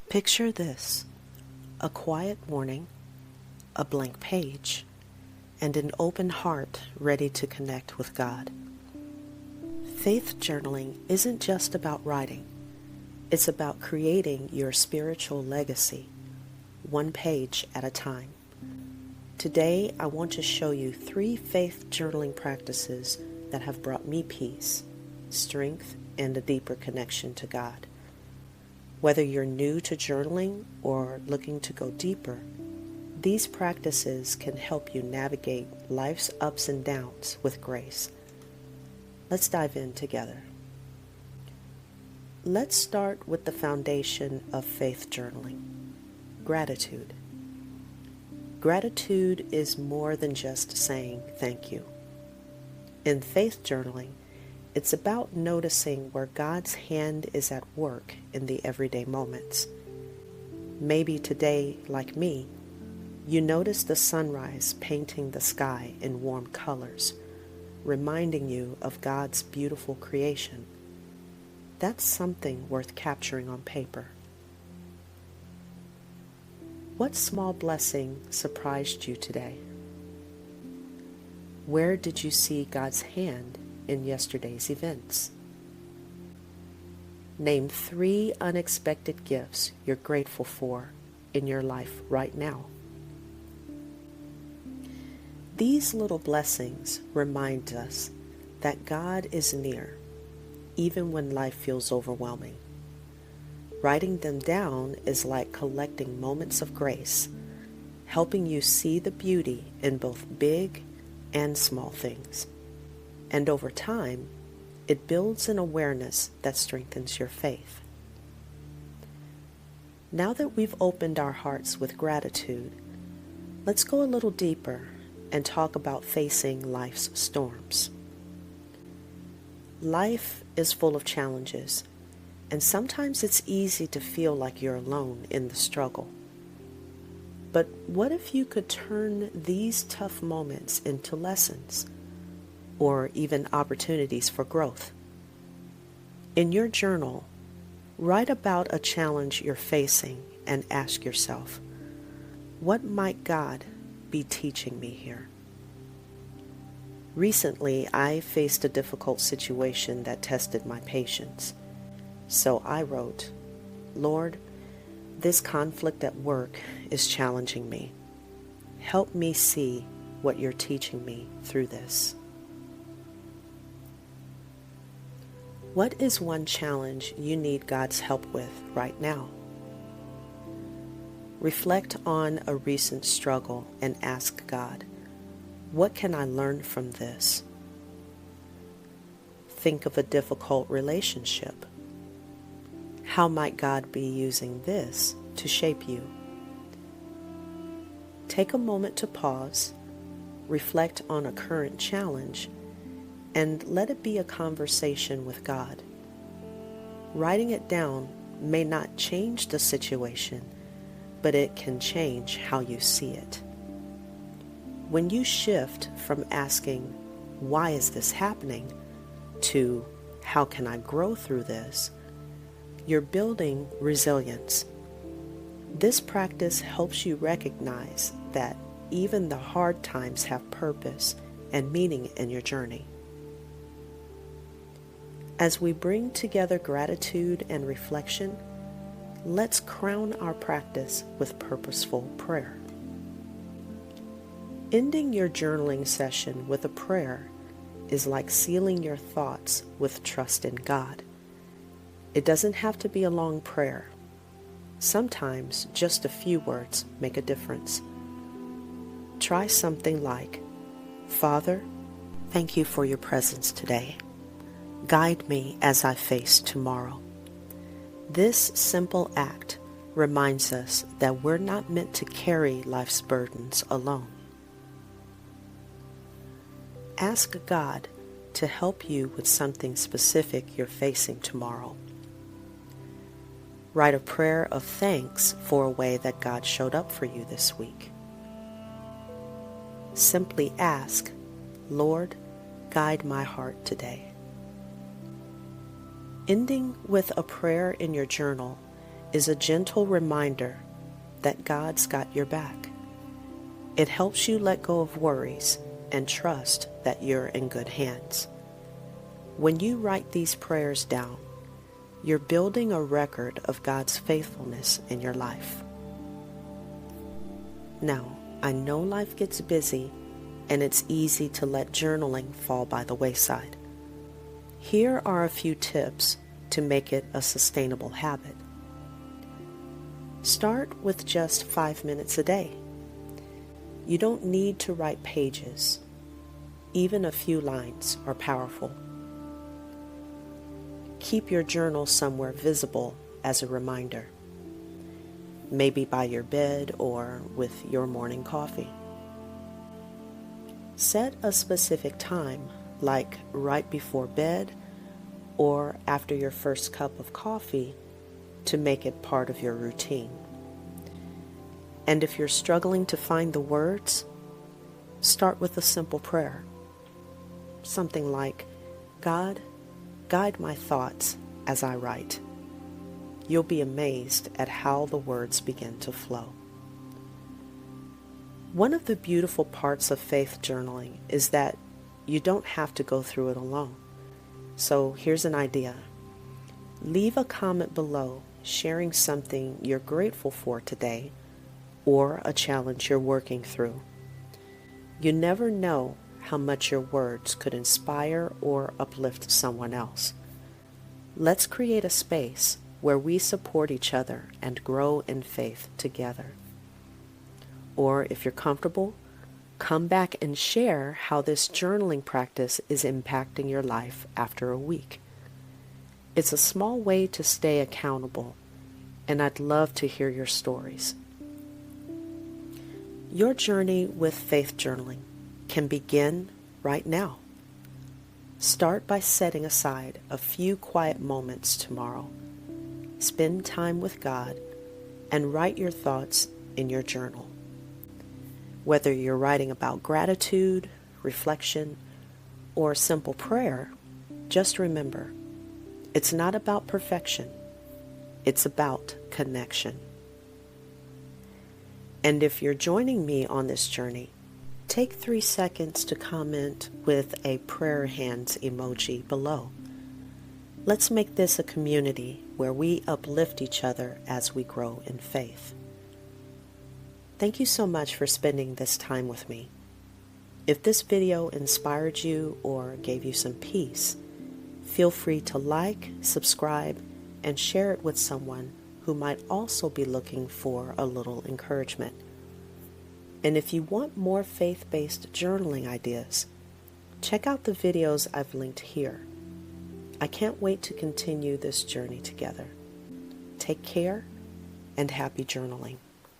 Picture this: a quiet morning, a blank page, and an open heart ready to connect with God. Faith journaling isn't just about writing. It's about creating your spiritual legacy, one page at a time. Today, I want to show you 3 faith journaling practices that have brought me peace, strength, and a deeper connection to God. Whether you're new to journaling or looking to go deeper, these practices can help you navigate life's ups and downs with grace. Let's dive in together. Let's start with the foundation of faith journaling: gratitude. Gratitude is more than just saying thank you. In faith journaling, it's about noticing where God's hand is at work in the everyday moments. Maybe today, like me, you notice the sunrise painting the sky in warm colors, reminding you of God's beautiful creation. That's something worth capturing on paper. What small blessing surprised you today? Where did you see God's hand in yesterday's events? Name 3 unexpected gifts you're grateful for in your life right now. These little blessings remind us that God is near, even when life feels overwhelming. Writing them down is like collecting moments of grace, helping you see the beauty in both big and small things. And over time, it builds an awareness that strengthens your faith. Now that we've opened our hearts with gratitude, let's go a little deeper and talk about facing life's storms. Life is full of challenges, and sometimes it's easy to feel like you're alone in the struggle. But what if you could turn these tough moments into lessons, or even opportunities for growth? In your journal, write about a challenge you're facing and ask yourself, what might God be teaching me here? Recently, I faced a difficult situation that tested my patience. So I wrote, Lord, this conflict at work is challenging me. Help me see what you're teaching me through this. What is one challenge you need God's help with right now? Reflect on a recent struggle and ask God, what can I learn from this? Think of a difficult relationship. How might God be using this to shape you? Take a moment to pause, reflect on a current challenge, and let it be a conversation with God. Writing it down may not change the situation, but it can change how you see it. When you shift from asking, why is this happening, to how can I grow through this, you're building resilience. This practice helps you recognize that even the hard times have purpose and meaning in your journey. As we bring together gratitude and reflection, let's crown our practice with purposeful prayer. Ending your journaling session with a prayer is like sealing your thoughts with trust in God. It doesn't have to be a long prayer. Sometimes just a few words make a difference. Try something like, Father, thank you for your presence today. Guide me as I face tomorrow. This simple act reminds us that we're not meant to carry life's burdens alone. Ask God to help you with something specific you're facing tomorrow. Write a prayer of thanks for a way that God showed up for you this week. Simply ask, Lord, guide my heart today. Ending with a prayer in your journal is a gentle reminder that God's got your back. It helps you let go of worries and trust that you're in good hands. When you write these prayers down, you're building a record of God's faithfulness in your life. Now, I know life gets busy and it's easy to let journaling fall by the wayside. Here are a few tips to make it a sustainable habit. Start with just 5 minutes a day. You don't need to write pages. Even a few lines are powerful. Keep your journal somewhere visible as a reminder, maybe by your bed or with your morning coffee. Set a specific time, like right before bed or after your first cup of coffee, to make it part of your routine. And if you're struggling to find the words, start with a simple prayer. Something like, God, guide my thoughts as I write. You'll be amazed at how the words begin to flow. One of the beautiful parts of faith journaling is that you don't have to go through it alone. So here's an idea. Leave a comment below sharing something you're grateful for today or a challenge you're working through. You never know how much your words could inspire or uplift someone else. Let's create a space where we support each other and grow in faith together. Or if you're comfortable, come back and share how this journaling practice is impacting your life after a week. It's a small way to stay accountable, and I'd love to hear your stories. Your journey with faith journaling can begin right now. Start by setting aside a few quiet moments tomorrow. Spend time with God and write your thoughts in your journal. Whether you're writing about gratitude, reflection, or simple prayer, just remember, it's not about perfection. It's about connection. And if you're joining me on this journey, take 3 seconds to comment with a prayer hands emoji below. Let's make this a community where we uplift each other as we grow in faith. Thank you so much for spending this time with me. If this video inspired you or gave you some peace, feel free to like, subscribe, and share it with someone who might also be looking for a little encouragement. And if you want more faith-based journaling ideas, check out the videos I've linked here. I can't wait to continue this journey together. Take care and happy journaling.